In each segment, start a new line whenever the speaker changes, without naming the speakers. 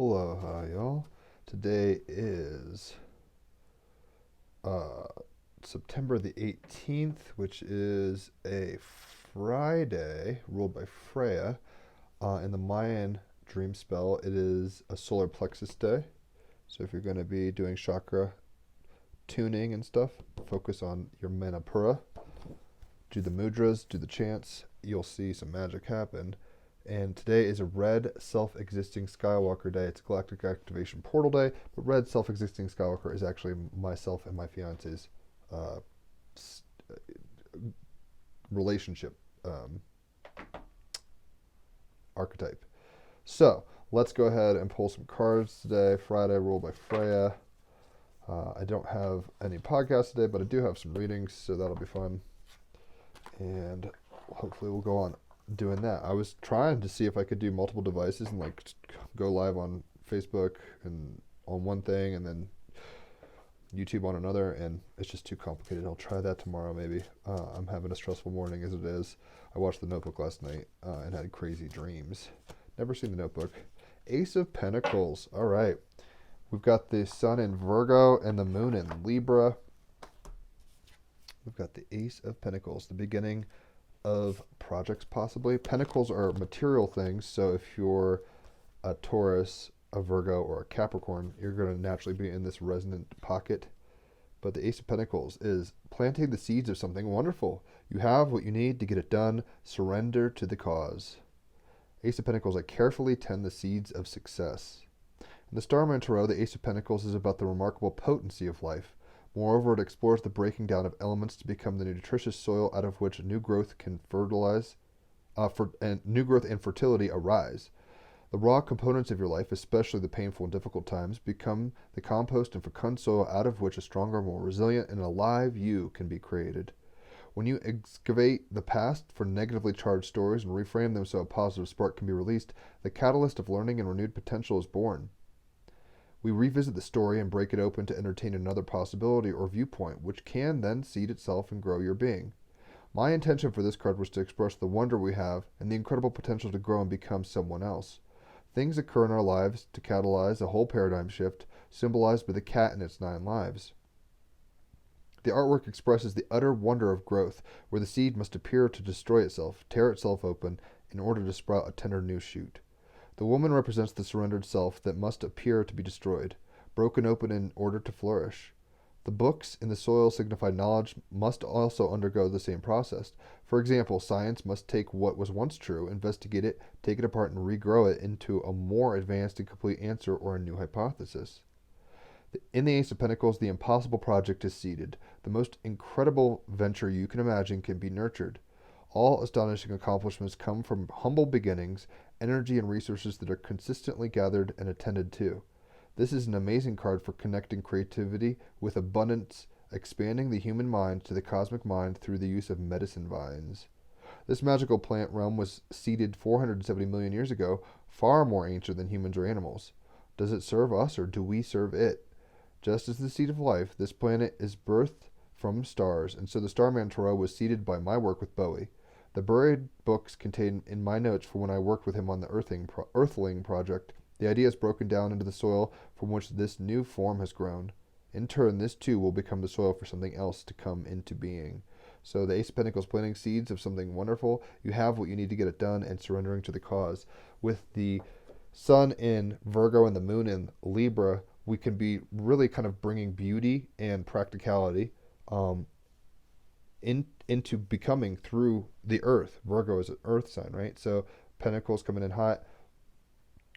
Aloha, y'all. Today is uh, September the 18th, which is a Friday, ruled by Freya. In the Mayan dream spell, it is a solar plexus day. So if you're going to be doing chakra tuning and stuff, focus on your Manipura. Do the mudras, do the chants. You'll see some magic happen. And today is a red self-existing Skywalker day. It's a galactic activation portal day, but red self-existing Skywalker is actually myself and my fiance's uh, relationship archetype. So let's go ahead and pull some cards today. Friday, ruled by Freya. I don't have any podcasts today, but I do have some readings, so that'll be fun. And hopefully we'll go on doing that. I was trying to see if I could do multiple devices and like go live on Facebook and on one thing and then YouTube on another, and it's just too complicated. I'll try that tomorrow maybe. I'm having a stressful morning as it is. I watched The Notebook last night and had crazy dreams. Never seen The Notebook. Ace of Pentacles. All right. We've got the Sun in Virgo and the Moon in Libra. We've got the Ace of Pentacles, the beginning of projects possibly. Pentacles are material things, so if you're a Taurus, a Virgo, or a Capricorn, you're going to naturally be in this resonant pocket. But the Ace of Pentacles is planting the seeds of something wonderful. You have what you need to get it done. Surrender to the cause. Ace of Pentacles, I carefully tend the seeds of success. In the Starman Tarot, the Ace of Pentacles is about the remarkable potency of life. Moreover, it explores the breaking down of elements to become the nutritious soil out of which new growth can fertilize, and new growth and fertility arise. The raw components of your life, especially the painful and difficult times, become the compost and fecund soil out of which a stronger, more resilient, and alive you can be created. When you excavate the past for negatively charged stories and reframe them so a positive spark can be released, the catalyst of learning and renewed potential is born. We revisit the story and break it open to entertain another possibility or viewpoint, which can then seed itself and grow your being. My intention for this card was to express the wonder we have and the incredible potential to grow and become someone else. Things occur in our lives to catalyze a whole paradigm shift, symbolized by the cat and its 9 lives. The artwork expresses the utter wonder of growth, where the seed must appear to destroy itself, tear itself open, in order to sprout a tender new shoot. The woman represents the surrendered self that must appear to be destroyed, broken open in order to flourish. The books in the soil signify knowledge must also undergo the same process. For example, science must take what was once true, investigate it, take it apart, and regrow it into a more advanced and complete answer or a new hypothesis. In the Ace of Pentacles, the impossible project is seeded. The most incredible venture you can imagine can be nurtured. All astonishing accomplishments come from humble beginnings, energy and resources that are consistently gathered and attended to. This is an amazing card for connecting creativity with abundance, expanding the human mind to the cosmic mind through the use of medicine vines. This magical plant realm was seeded 470 million years ago, far more ancient than humans or animals. Does it serve us or do we serve it? Just as the seed of life, this planet is birthed from stars, and so the Starman Tarot was seeded by my work with Bowie. The buried books contained in my notes for when I worked with him on the Earthling project. The idea is broken down into the soil from which this new form has grown. In turn, this too will become the soil for something else to come into being. So the Ace of Pentacles, planting seeds of something wonderful. You have what you need to get it done, and surrendering to the cause. With the Sun in Virgo and the Moon in Libra, we can be really kind of bringing beauty and practicality into becoming through the earth. Virgo is an earth sign, right? So Pentacles coming in hot,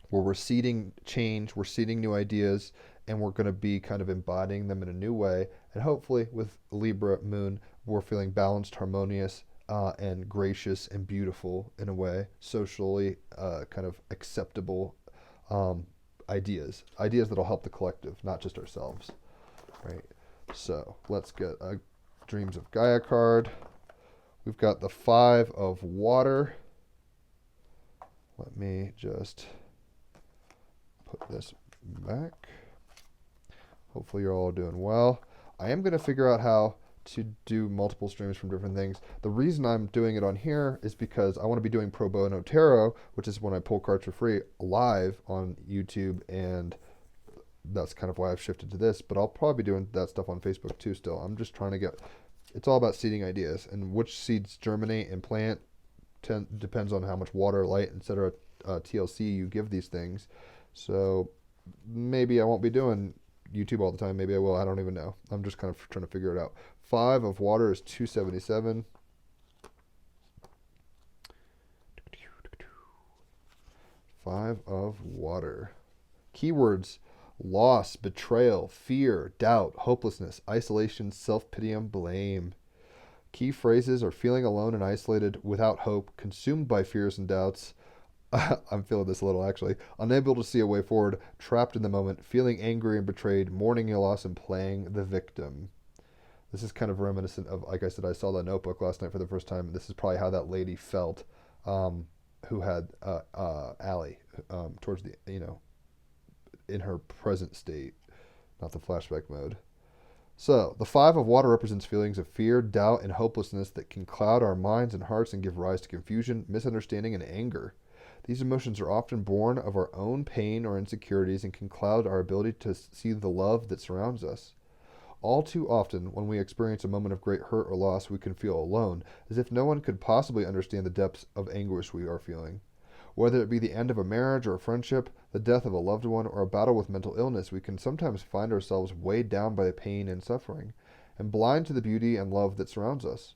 where we're seeding change, we're seeding new ideas, and we're going to be kind of embodying them in a new way. And hopefully with Libra Moon, we're feeling balanced, harmonious, and gracious and beautiful in a way, socially kind of acceptable ideas that'll help the collective, not just ourselves, right? So let's get a Dreams of Gaia card. We've got the 5 of Water. Let me just put this back. Hopefully you're all doing well. I am going to figure out how to do multiple streams from different things. The reason I'm doing it on here is because I want to be doing Pro Bono Tarot, which is when I pull cards for free, live on YouTube, and that's kind of why I've shifted to this. But I'll probably be doing that stuff on Facebook too still. I'm just trying to get, it's all about seeding ideas, and which seeds germinate and plant depends on how much water, light, etc. TLC you give these things. So maybe I won't be doing YouTube all the time. Maybe I will. I don't even know. I'm just kind of trying to figure it out. 5 of water is 277. 5 of water. Keywords: loss, betrayal, fear, doubt, hopelessness, isolation, self-pity, and blame. Key phrases are feeling alone and isolated, without hope, consumed by fears and doubts. I'm feeling this a little actually. Unable to see a way forward, trapped in the moment, feeling angry and betrayed, mourning your loss, and playing the victim. This is kind of reminiscent of, like I said, I saw The Notebook last night for the first time. This is probably how that lady felt, who had Allie towards the, in her present state, not the flashback mode. So, the 5 of water represents feelings of fear, doubt, and hopelessness that can cloud our minds and hearts and give rise to confusion, misunderstanding, and anger. These emotions are often born of our own pain or insecurities and can cloud our ability to see the love that surrounds us. All too often, when we experience a moment of great hurt or loss, we can feel alone, as if no one could possibly understand the depths of anguish we are feeling. Whether it be the end of a marriage or a friendship, the death of a loved one, or a battle with mental illness, we can sometimes find ourselves weighed down by the pain and suffering, and blind to the beauty and love that surrounds us.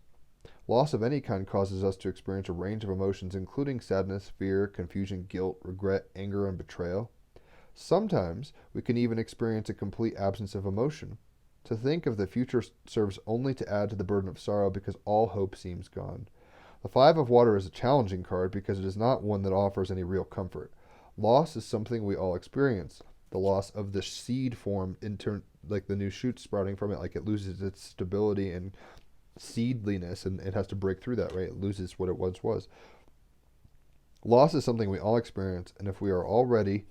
Loss of any kind causes us to experience a range of emotions, including sadness, fear, confusion, guilt, regret, anger, and betrayal. Sometimes we can even experience a complete absence of emotion. To think of the future serves only to add to the burden of sorrow because all hope seems gone. The 5 of water is a challenging card because it is not one that offers any real comfort. Loss is something we all experience. The loss of the seed form, like the new shoot sprouting from it, like it loses its stability and seedliness, and it has to break through that, right? It loses what it once was. Loss is something we all experience, and if we are already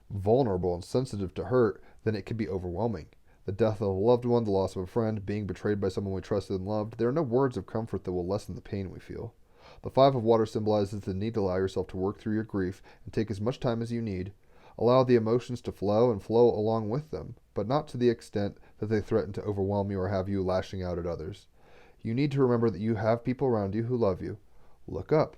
vulnerable and sensitive to hurt, then it can be overwhelming. The death of a loved one, the loss of a friend, being betrayed by someone we trusted and loved, there are no words of comfort that will lessen the pain we feel. The 5 of water symbolizes the need to allow yourself to work through your grief and take as much time as you need. Allow the emotions to flow and flow along with them, but not to the extent that they threaten to overwhelm you or have you lashing out at others. You need to remember that you have people around you who love you. Look up.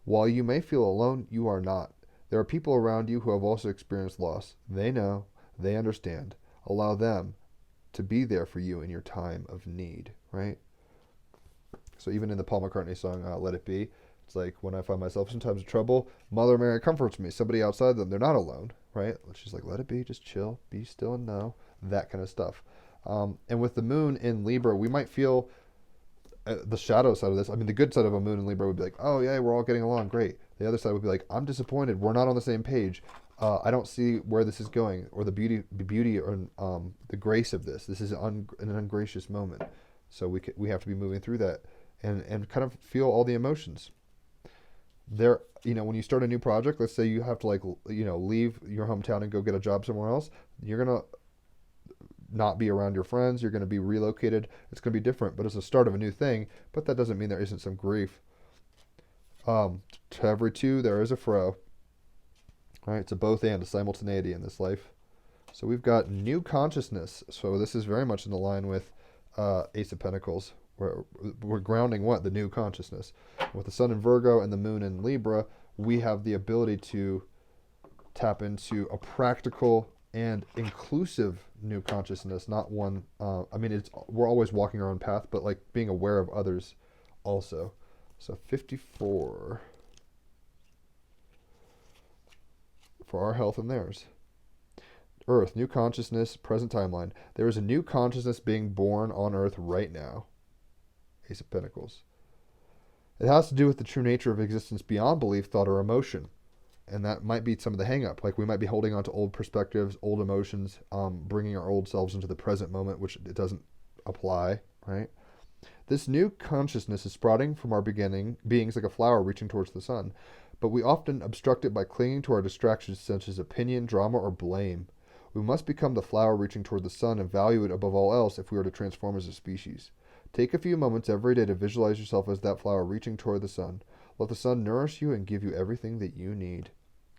While you may feel alone, you are not. There are people around you who have also experienced loss. They know. They understand. Allow them to be there for you in your time of need, right? So even in the Paul McCartney song, Let It Be, it's like when I find myself sometimes in trouble, Mother Mary comforts me. Somebody outside them, they're not alone, right? She's like, let it be, just chill, be still and know, that kind of stuff. And with the moon in Libra, we might feel the shadow side of this. I mean, the good side of a moon in Libra would be like, oh yeah, we're all getting along, great. The other side would be like, I'm disappointed, we're not on the same page. I don't see where this is going, or the beauty, or the grace of this. This is an ungracious moment, so we have to be moving through that and kind of feel all the emotions. There, when you start a new project, let's say you have to leave your hometown and go get a job somewhere else. You're gonna not be around your friends. You're gonna be relocated. It's gonna be different, but it's the start of a new thing. But that doesn't mean there isn't some grief. To every two, there is a fro. All right, it's a both and, a simultaneity in this life. So we've got new consciousness. So this is very much in the line with Ace of Pentacles. We're grounding what? The new consciousness. With the sun in Virgo and the moon in Libra, we have the ability to tap into a practical and inclusive new consciousness, not one, we're always walking our own path, but like being aware of others also. So 54. For our health and theirs. Earth, new consciousness, present timeline. There is a new consciousness being born on Earth right now. Ace of Pentacles. It has to do with the true nature of existence beyond belief, thought, or emotion. And that might be some of the hang-up. Like we might be holding on to old perspectives, old emotions, bringing our old selves into the present moment, which it doesn't apply, right? This new consciousness is sprouting from our beings like a flower reaching towards the sun. But we often obstruct it by clinging to our distractions such as opinion, drama, or blame. We must become the flower reaching toward the sun and value it above all else if we are to transform as a species. Take a few moments every day to visualize yourself as that flower reaching toward the sun. Let the sun nourish you and give you everything that you need.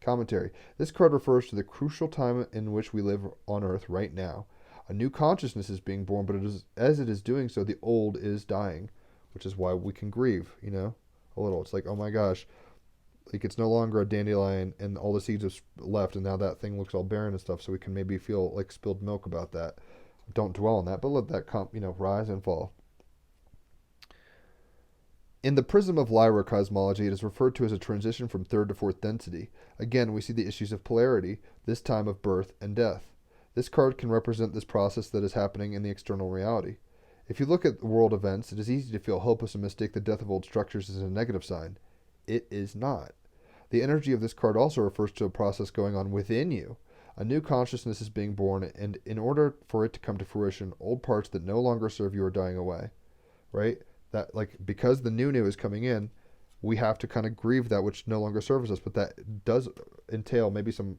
Commentary. This card refers to the crucial time in which we live on Earth right now. A new consciousness is being born, but as it is doing so, the old is dying, which is why we can grieve, a little. It's like, oh my gosh, like it's no longer a dandelion and all the seeds have left, and now that thing looks all barren and stuff, so we can maybe feel like spilled milk about that. Don't dwell on that, but let that rise and fall. In the prism of Lyra cosmology, it is referred to as a transition from third to fourth density. Again, we see the issues of polarity, this time of birth and death. This card can represent this process that is happening in the external reality. If you look at world events, it is easy to feel hopeless and mistake the death of old structures as a negative sign. It is not. The energy of this card also refers to a process going on within you. A new consciousness is being born, and in order for it to come to fruition, old parts that no longer serve you are dying away. Right? That, like, because the new is coming in, we have to kind of grieve that which no longer serves us, but that does entail maybe some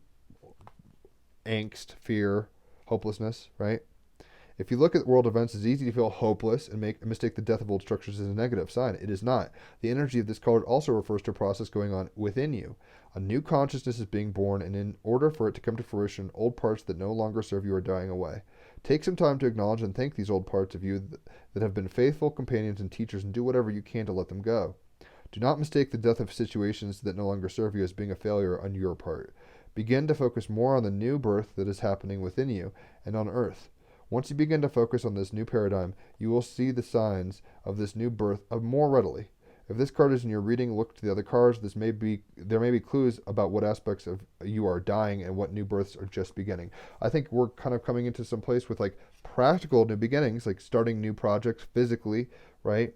angst, fear, hopelessness, right? If you look at world events, it's easy to feel hopeless and mistake the death of old structures as a negative sign. It is not. The energy of this card also refers to a process going on within you. A new consciousness is being born, and in order for it to come to fruition, old parts that no longer serve you are dying away. Take some time to acknowledge and thank these old parts of you that have been faithful companions and teachers, and do whatever you can to let them go. Do not mistake the death of situations that no longer serve you as being a failure on your part. Begin to focus more on the new birth that is happening within you and on Earth. Once you begin to focus on this new paradigm, you will see the signs of this new birth more readily. If this card is in your reading, look to the other cards. There may be clues about what aspects of you are dying and what new births are just beginning. I think we're kind of coming into some place with like practical new beginnings, like starting new projects physically, right?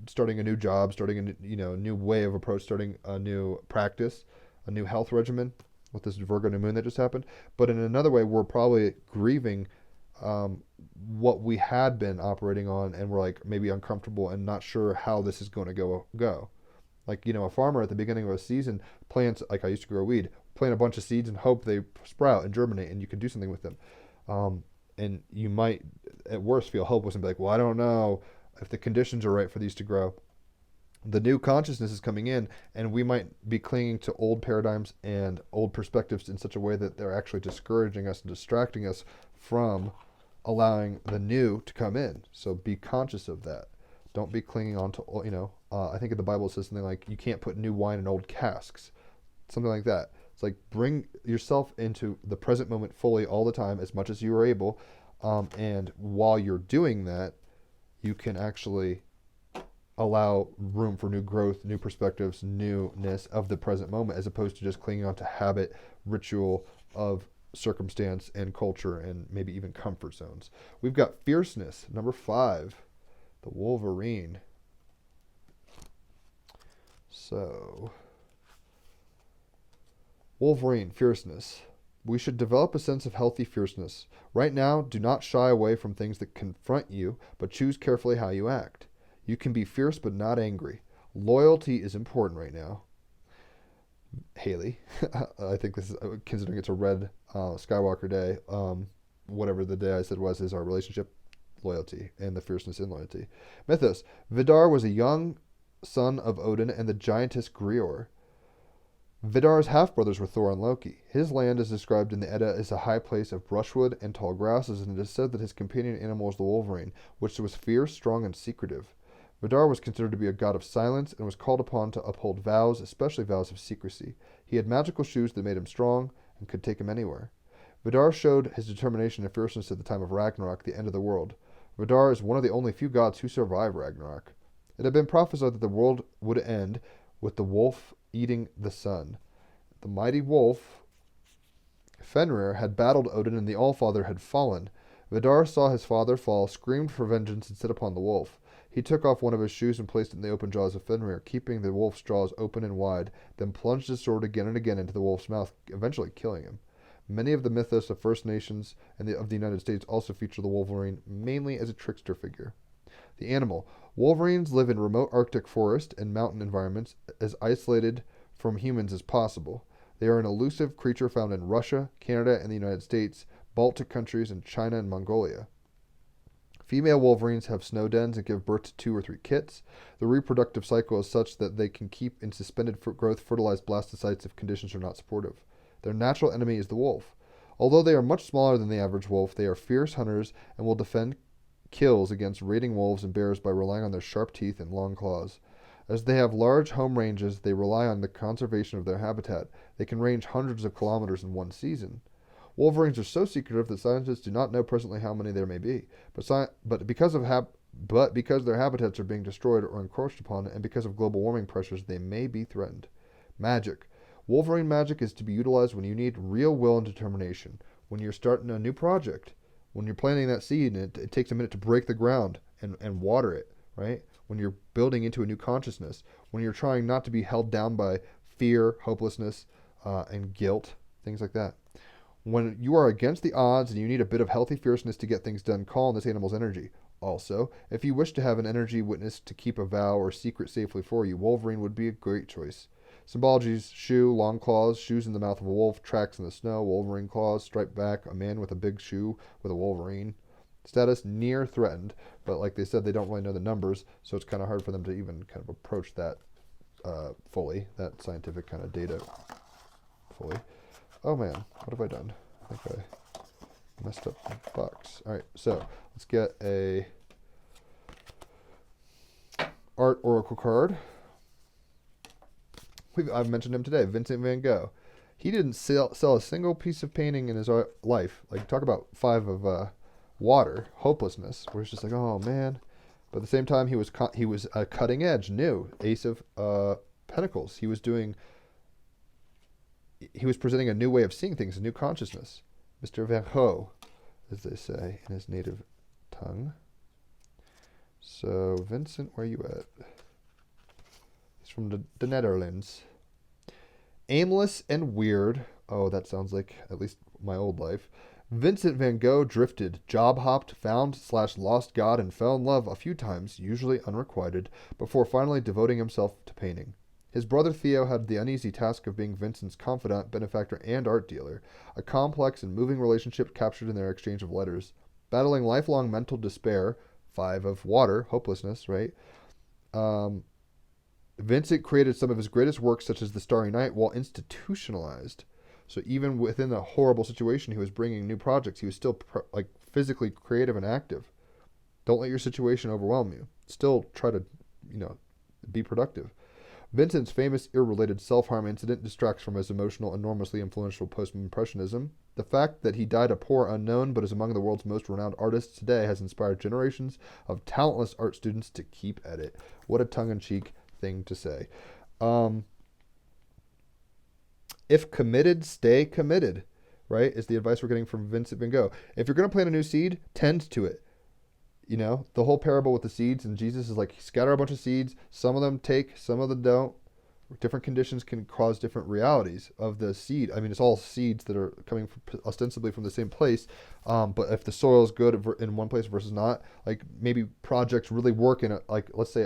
Starting a new job, starting a new way of approach, starting a new practice, a new health regimen with this Virgo new moon that just happened. But in another way, we're probably grieving what we had been operating on, and we're like maybe uncomfortable and not sure how this is going to go. Like, a farmer at the beginning of a season plants, like I used to grow weed, plant a bunch of seeds and hope they sprout and germinate and you can do something with them. And you might at worst feel hopeless and be like, well, I don't know if the conditions are right for these to grow. The new consciousness is coming in, and we might be clinging to old paradigms and old perspectives in such a way that they're actually discouraging us and distracting us from allowing the new to come in. So be conscious of that. Don't be clinging on to, I think in the Bible it says something like, you can't put new wine in old casks. Something like that. It's like, bring yourself into the present moment fully all the time, as much as you are able. And while you're doing that, you can actually allow room for new growth, new perspectives, newness of the present moment, as opposed to just clinging on to habit, ritual of circumstance and culture, and maybe even comfort zones. We've got fierceness, number 5, the Wolverine. So, Wolverine, fierceness. We should develop a sense of healthy fierceness. Right now, do not shy away from things that confront you, but choose carefully how you act. You can be fierce but not angry. Loyalty is important right now. Haley, I think this is, considering it's a red Skywalker day, whatever the day I said is our relationship, loyalty, and the fierceness in loyalty. Mythos. Vidar was a young son of Odin and the giantess Grior. Vidar's half-brothers were Thor and Loki. His land is described in the Edda as a high place of brushwood and tall grasses, and it is said that his companion animal was the Wolverine, which was fierce, strong, and secretive. Vidar was considered to be a god of silence and was called upon to uphold vows, especially vows of secrecy. He had magical shoes that made him strong and could take him anywhere. Vidar showed his determination and fierceness at the time of Ragnarok, the end of the world. Vidar is one of the only few gods who survived Ragnarok. It had been prophesied that the world would end with the wolf eating the sun. The mighty wolf, Fenrir, had battled Odin, and the Allfather had fallen. Vidar saw his father fall, screamed for vengeance, and set upon the wolf. He took off one of his shoes and placed it in the open jaws of Fenrir, keeping the wolf's jaws open and wide, then plunged his sword again and again into the wolf's mouth, eventually killing him. Many of the mythos of First Nations and of the United States also feature the Wolverine, mainly as a trickster figure. The animal. Wolverines live in remote Arctic forest and mountain environments, as isolated from humans as possible. They are an elusive creature found in Russia, Canada, and the United States, Baltic countries, and China and Mongolia. Female wolverines have snow dens and give birth to 2 or 3 kits. The reproductive cycle is such that they can keep in suspended growth fertilized blastocytes if conditions are not supportive. Their natural enemy is the wolf. Although they are much smaller than the average wolf, they are fierce hunters and will defend kills against raiding wolves and bears by relying on their sharp teeth and long claws. As they have large home ranges, they rely on the conservation of their habitat. They can range hundreds of kilometers in one season. Wolverines are so secretive that scientists do not know presently how many there may be. But because their habitats are being destroyed or encroached upon, and because of global warming pressures, they may be threatened. Magic. Wolverine magic is to be utilized when you need real will and determination. When you're starting a new project, when you're planting that seed and it takes a minute to break the ground and water it, right? When you're building into a new consciousness, when you're trying not to be held down by fear, hopelessness, and guilt, things like that. When you are against the odds and you need a bit of healthy fierceness to get things done, call on this animal's energy. Also, if you wish to have an energy witness to keep a vow or secret safely for you, Wolverine would be a great choice. Symbologies: shoe, long claws, shoes in the mouth of a wolf, tracks in the snow, Wolverine claws, striped back, a man with a big shoe with a Wolverine. Status: near threatened, but like they said, they don't really know the numbers, so it's kind of hard for them to even kind of approach that fully, that scientific kind of data fully. Oh man, what have I done? I think I messed up the box. All right, so let's get a art oracle card. I've mentioned him today, Vincent van Gogh. He didn't sell a single piece of painting in his life. Like, talk about 5 of water, hopelessness, where it's just like, oh man. But at the same time, he was a cutting edge, new Ace of Pentacles. He was presenting a new way of seeing things, a new consciousness. Mr. Van Gogh, as they say in his native tongue. So, Vincent, where are you at? He's from the Netherlands. Aimless and weird. Oh, that sounds like at least my old life. Vincent van Gogh drifted, job-hopped, found/lost God, and fell in love a few times, usually unrequited, before finally devoting himself to painting. His brother Theo had the uneasy task of being Vincent's confidant, benefactor, and art dealer, a complex and moving relationship captured in their exchange of letters. Battling lifelong mental despair, 5 of water, hopelessness, right? Vincent created some of his greatest works, such as The Starry Night, while institutionalized. So even within a horrible situation, he was bringing new projects. He was still physically creative and active. Don't let your situation overwhelm you. Still try to, be productive. Vincent's famous ear-related self-harm incident distracts from his emotional, enormously influential post-impressionism. The fact that he died a poor unknown but is among the world's most renowned artists today has inspired generations of talentless art students to keep at it. What a tongue-in-cheek thing to say. If committed, stay committed, right? Is the advice we're getting from Vincent van Gogh. If you're going to plant a new seed, tend to it. The whole parable with the seeds, and Jesus is like, scatter a bunch of seeds. Some of them take, some of them don't. Different conditions can cause different realities of the seed. I mean, it's all seeds that are coming ostensibly from the same place. But if the soil is good in one place versus not, like maybe projects really work in let's say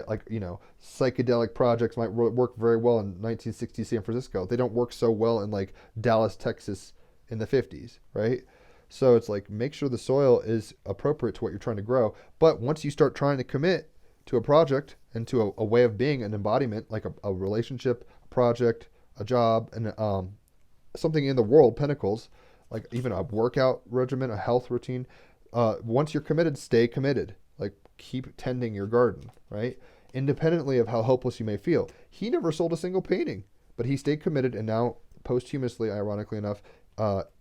psychedelic projects might work very well in 1960 San Francisco. They don't work so well in like Dallas, Texas in the 50s, right? So it's like, make sure the soil is appropriate to what you're trying to grow. But once you start trying to commit to a project and to a way of being, an embodiment, like a relationship, a project, a job, and something in the world, pentacles, like even a workout regimen, a health routine. Once you're committed, stay committed. Like, keep tending your garden, right? Independently of how hopeless you may feel. He never sold a single painting, but he stayed committed, and now, posthumously, ironically enough,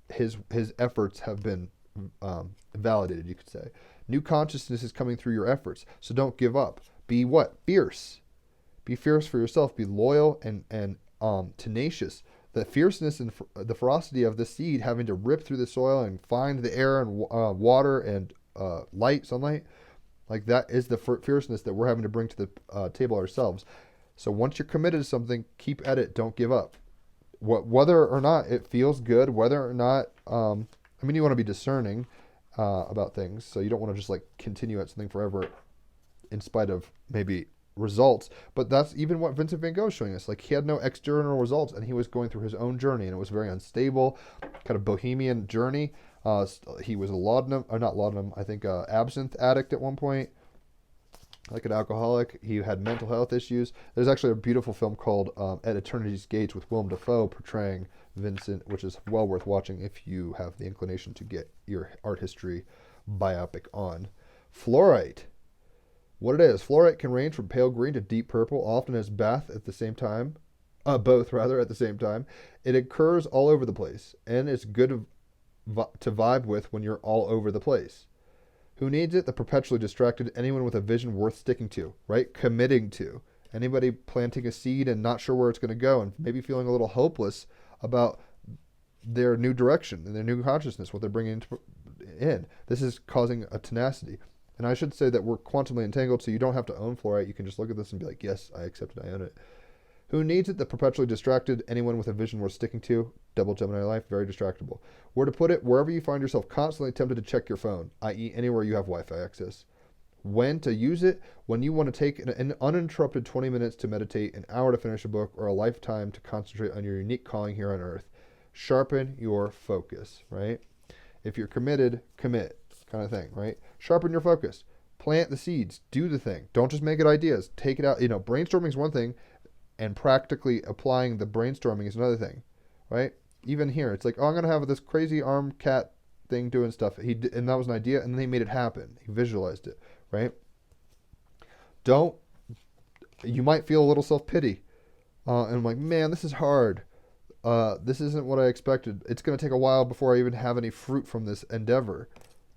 his efforts have been validated, you could say. New consciousness is coming through your efforts, so don't give up. Be what? Fierce. Be fierce for yourself. Be loyal and tenacious. The fierceness and the ferocity of the seed having to rip through the soil and find the air and water and sunlight, like that is the fierceness that we're having to bring to the table ourselves. So once you're committed to something, keep at it. Don't give up. Whether or not it feels good, whether or not, you want to be discerning about things. So you don't want to just like continue at something forever in spite of maybe results. But that's even what Vincent van Gogh is showing us. Like, he had no external results, and he was going through his own journey, and it was a very unstable, kind of bohemian journey. He was a laudanum, or not laudanum, I think absinthe addict at one point, like an alcoholic. He had mental health issues. There's actually a beautiful film called At Eternity's Gates with Willem Dafoe portraying Vincent, which is well worth watching if you have the inclination to get your art history biopic on. Fluorite. What it is, fluorite can range from pale green to deep purple, often as both at the same time. It occurs all over the place, and it's good to vibe with when you're all over the place. Who needs it? The perpetually distracted, anyone with a vision worth sticking to, right? Committing to. Anybody planting a seed and not sure where it's going to go and maybe feeling a little hopeless about their new direction and their new consciousness, what they're bringing in. This is causing a tenacity. And I should say that we're quantumly entangled, so you don't have to own fluorite. You can just look at this and be like, yes, I accept it, I own it. Who needs it? The perpetually distracted, anyone with a vision worth sticking to. Double Gemini life, very distractible. Where to put it? Wherever you find yourself constantly tempted to check your phone, i.e. anywhere you have Wi-Fi access. When to use it? When you want to take an uninterrupted 20 minutes to meditate, an hour to finish a book, or a lifetime to concentrate on your unique calling here on earth. Sharpen your focus, right? If you're committed, commit, kind of thing, right? Sharpen your focus. Plant the seeds. Do the thing. Don't just make it ideas. Take it out. Brainstorming is one thing, and practically applying the brainstorming is another thing, right? Even here, it's like, oh, I'm going to have this crazy arm cat thing doing stuff. And that was an idea, and then he made it happen. He visualized it, right? You might feel a little self-pity. And I'm like, man, this is hard. This isn't what I expected. It's going to take a while before I even have any fruit from this endeavor.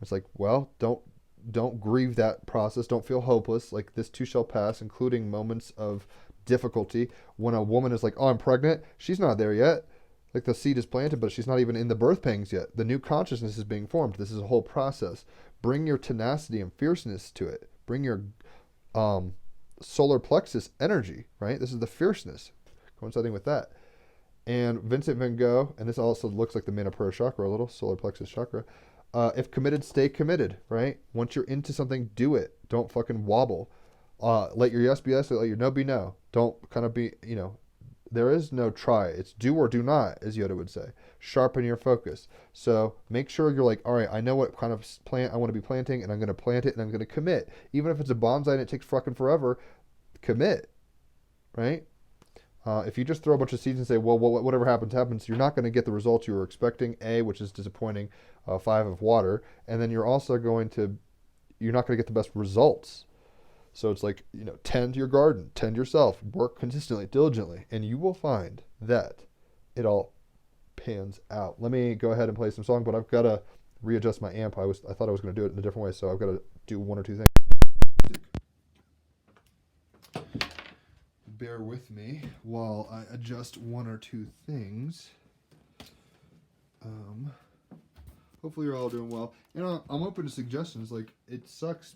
It's like, well, don't grieve that process. Don't feel hopeless. Like, this too shall pass, including moments of difficulty. When a woman is like, oh, I'm pregnant, she's not there yet. Like, the seed is planted, but she's not even in the birth pangs yet. The new consciousness is being formed. This is a whole process. Bring your tenacity and fierceness to it. Bring your solar plexus energy, right? This is the fierceness coinciding with that. And Vincent Van Gogh, and this also looks like the Manipura chakra a little, solar plexus chakra. If committed, stay committed, right? Once you're into something, do it. Don't fucking wobble. Let your yes be yes, let your no be no. Don't kind of be, there is no try. It's do or do not, as Yoda would say. Sharpen your focus. So make sure you're like, all right, I know what kind of plant I want to be planting, and I'm going to plant it, and I'm going to commit. Even if it's a bonsai and it takes fucking forever, commit, right? If you just throw a bunch of seeds and say, well, whatever happens, happens, you're not going to get the results you were expecting, which is disappointing, 5 of water, and then you're not going to get the best results. So it's like, tend your garden, tend yourself, work consistently, diligently, and you will find that it all pans out. Let me go ahead and play some song, but I've got to readjust my amp. I thought I was going to do it in a different way, so I've got to do one or two things. Bear with me while I adjust one or two things. Hopefully you're all doing well. I'm open to suggestions. Like, it sucks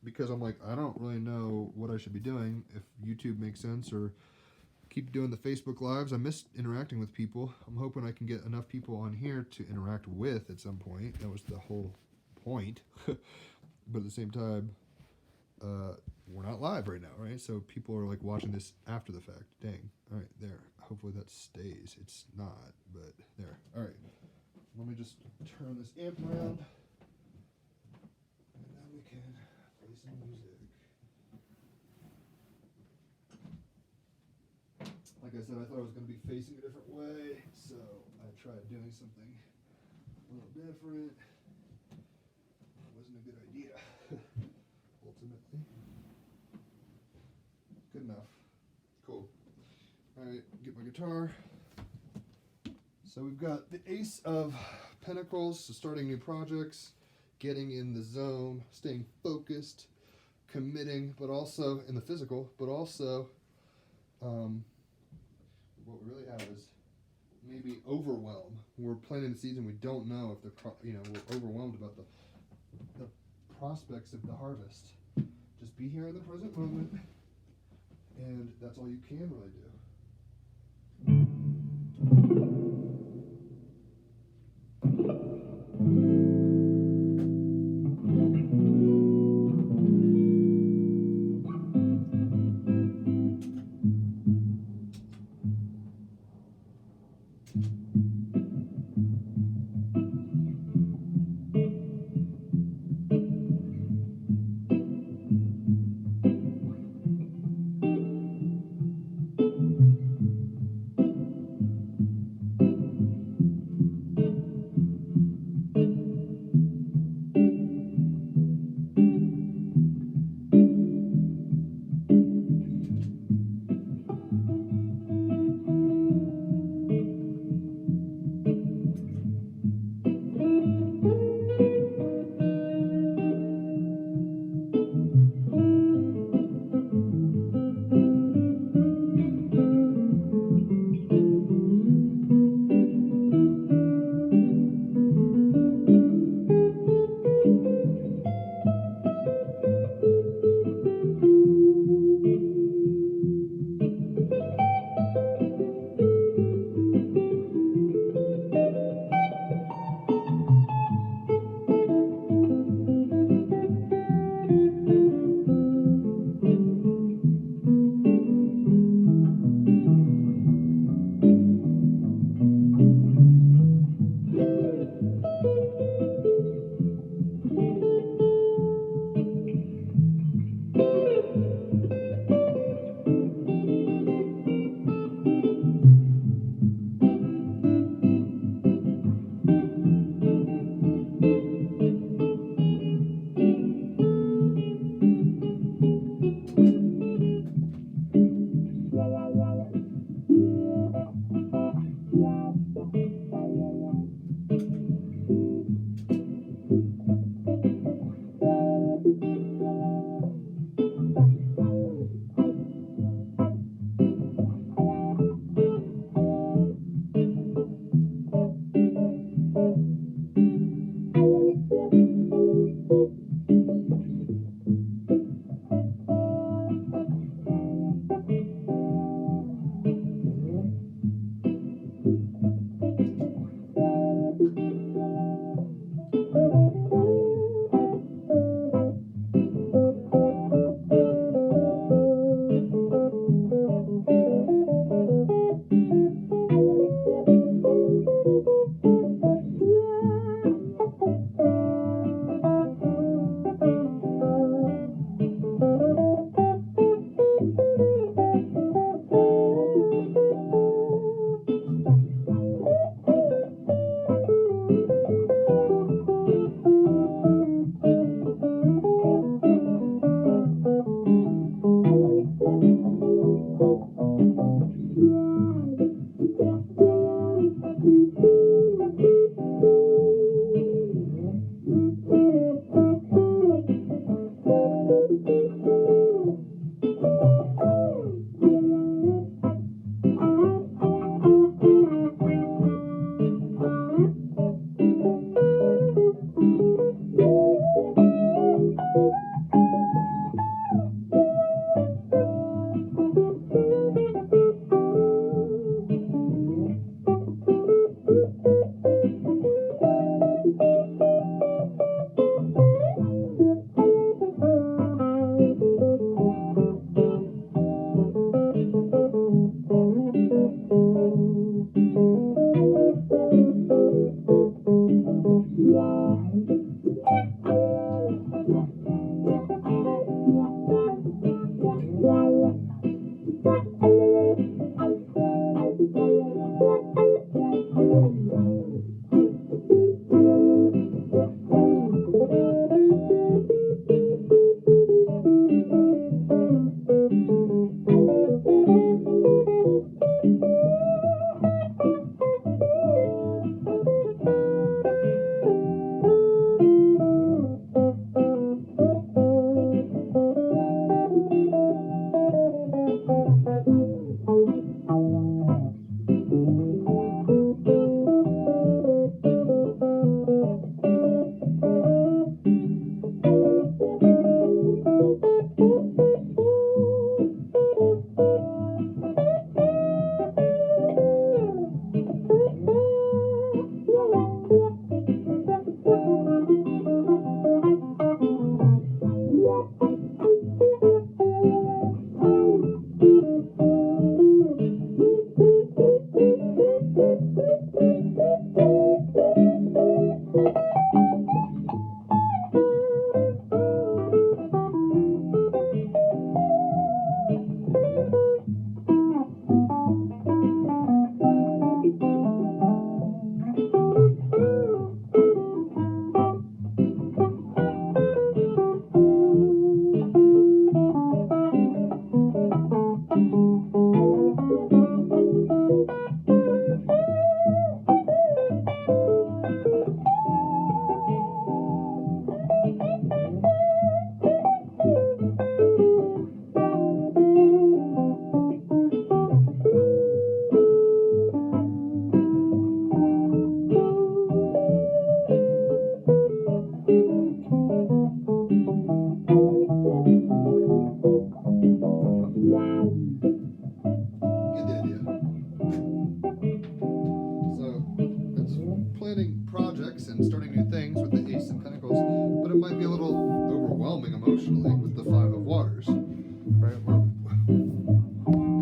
because I'm like, I don't really know what I should be doing, if YouTube makes sense, or keep doing the Facebook Lives. I miss interacting with people. I'm hoping I can get enough people on here to interact with at some point. That was the whole point. But at the same time, we're not live right now, right? So people are like watching this after the fact. Dang. All right, there. Hopefully that stays. It's not, but there. All right. Let me just turn this amp around. And then we can play some music. Like I said, I thought I was going to be facing a different way, so I tried doing something a little different. It wasn't a good idea, ultimately. Good enough. Cool. All right, get my guitar. So we've got the Ace of Pentacles, so starting new projects, getting in the zone, staying focused, committing, but also in the physical, but also what we really have is maybe overwhelm. We're planting the seeds and we don't know if we're overwhelmed about the prospects of the harvest. Just be here in the present moment, and that's all you can really do. and starting new things with the Ace of Pentacles, but it might be a little overwhelming emotionally with the Five of Waters, right?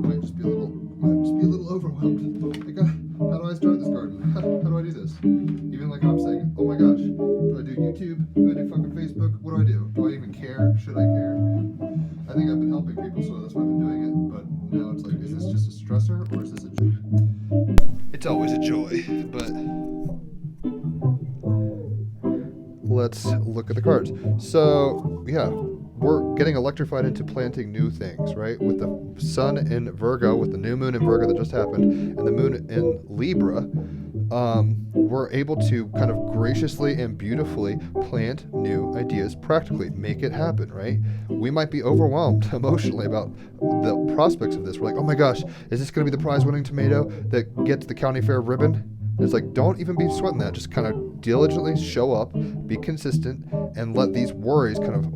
Might just be a little overwhelmed. Like, how do I start this garden? How do I do this? Even like I'm saying, oh my gosh, do I do YouTube? Do I do fucking Facebook? What do I do? Do I even care? Should I care? I think I've been helping people, so that's why I've been doing it. But now it's like, is this just a stressor or is this a joy? It's always a joy, but let's look at the cards. So, yeah, we're getting electrified into planting new things, right? With the sun in Virgo, with the new moon in Virgo that just happened, and the moon in Libra, we're able to kind of graciously and beautifully plant new ideas practically, make it happen, right? We might be overwhelmed emotionally about the prospects of this. We're like, oh my gosh, is this going to be the prize-winning tomato that gets the county fair ribbon? It's like, don't even be sweating that. Just kind of diligently show up, be consistent, and let these worries kind of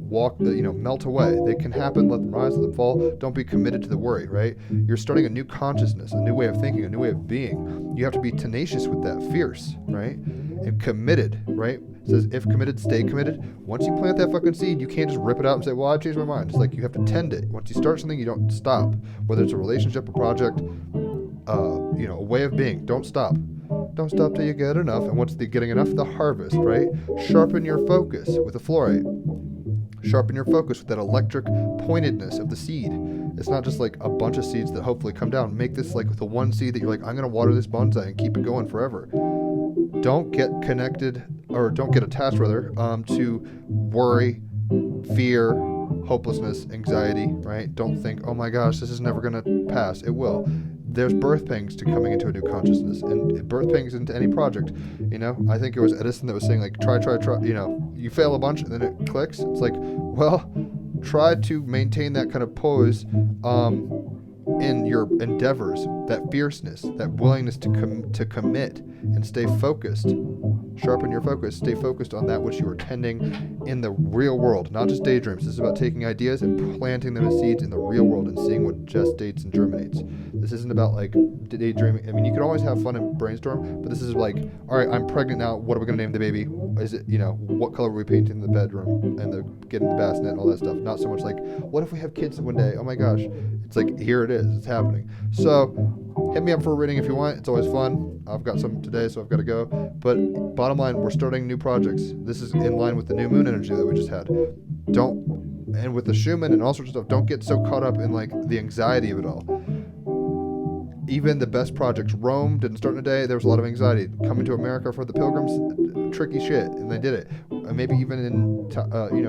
melt away. They can happen, let them rise, let them fall. Don't be committed to the worry, right? You're starting a new consciousness, a new way of thinking, a new way of being. You have to be tenacious with that, fierce, right? And committed, right? It says, if committed, stay committed. Once you plant that fucking seed, you can't just rip it out and say, well, I changed my mind. It's like you have to tend it. Once you start something, you don't stop. Whether it's a relationship, a project, a way of being, don't stop. Don't stop till you get enough, and once you're getting enough, the harvest, right? Sharpen your focus with a fluorite. Sharpen your focus with that electric pointedness of the seed. It's not just like a bunch of seeds that hopefully come down. Make this like the one seed that you're like, I'm going to water this bonsai and keep it going forever. Don't get connected, or don't get attached rather, to worry, fear, hopelessness, anxiety, right? Don't think, oh my gosh, this is never going to pass. It will. there's birth pangs to coming into a new consciousness, and birth pangs into any project. I think it was Edison that was saying, like, try. You fail a bunch and then it clicks. It's like, well, try to maintain that kind of pose in your endeavors, that fierceness, that willingness to commit and stay focused. Sharpen your focus. Stay focused on that which you are tending in the real world, not just daydreams. This is about taking ideas and planting them as seeds in the real world and seeing what gestates and germinates. This isn't about like daydreaming. I mean, you can always have fun and brainstorm, but this is like, all right, I'm pregnant now. What are we going to name the baby? Is it, what color are we painting the bedroom and getting the bassinet and all that stuff? Not so much like, what if we have kids one day? Oh my gosh. It's like, here it is. It's happening. So hit me up for a reading if you want. It's always fun. I've got some today, so I've got to go. But bottom line, we're starting new projects. This is in line with the new moon energy that we just had. And with the Schumann and all sorts of stuff, don't get so caught up in like the anxiety of it all. Even the best projects, Rome didn't start in a day. There was a lot of anxiety. Coming to America for the Pilgrims, tricky shit, and they did it. Maybe even in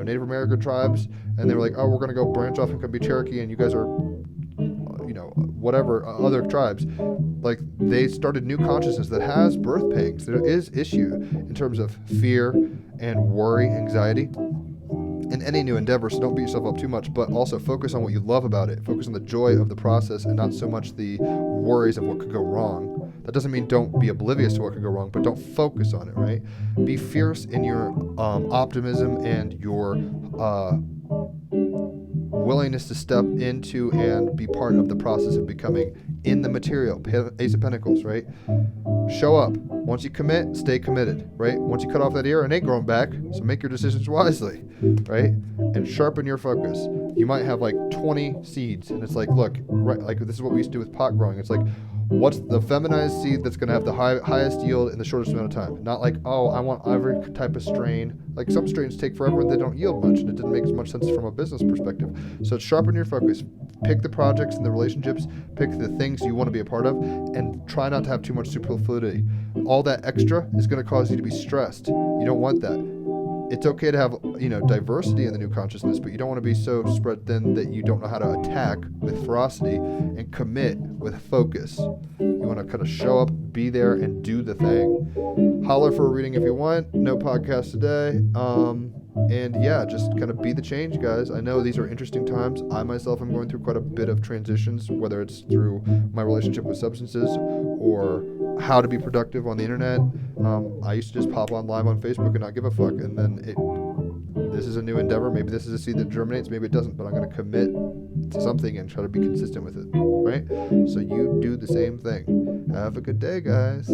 Native American tribes, and they were like, oh, we're gonna go branch off and could be Cherokee, and you guys are, whatever other tribes. Like, they started new consciousness that has birth pangs. There is issue in terms of fear and worry, anxiety in any new endeavor, so don't beat yourself up too much, but also focus on what you love about it. Focus on the joy of the process and not so much the worries of what could go wrong. That doesn't mean don't be oblivious to what could go wrong, but don't focus on it, right? Be fierce in your optimism and your willingness to step into and be part of the process of becoming in the material. Ace of Pentacles, right? Show up. Once you commit, stay committed, right? Once you cut off that ear, it ain't growing back, so make your decisions wisely, right? And sharpen your focus. You might have like 20 seeds, and it's like, look, right, like this is what we used to do with pot growing. It's like, what's the feminized seed that's going to have the highest yield in the shortest amount of time? Not like, oh, I want every type of strain. Like, some strains take forever and they don't yield much, and it didn't make as much sense from a business perspective. So sharpen your focus. Pick the projects and the relationships. Pick the things you want to be a part of, and try not to have too much superfluity. All that extra is going to cause you to be stressed. You don't want that. It's okay to have, diversity in the new consciousness, but you don't want to be so spread thin that you don't know how to attack with ferocity and commit with focus. You want to kind of show up, be there, and do the thing. Holler for a reading if you want. No podcast today. And yeah, just kind of be the change, guys. I know these are interesting times. I myself am going through quite a bit of transitions, whether it's through my relationship with substances or how to be productive on the internet. I used to just pop on live on Facebook and not give a fuck. And then this is a new endeavor. Maybe this is a seed that germinates. Maybe it doesn't. But I'm going to commit to something and try to be consistent with it. Right? So you do the same thing. Have a good day, guys.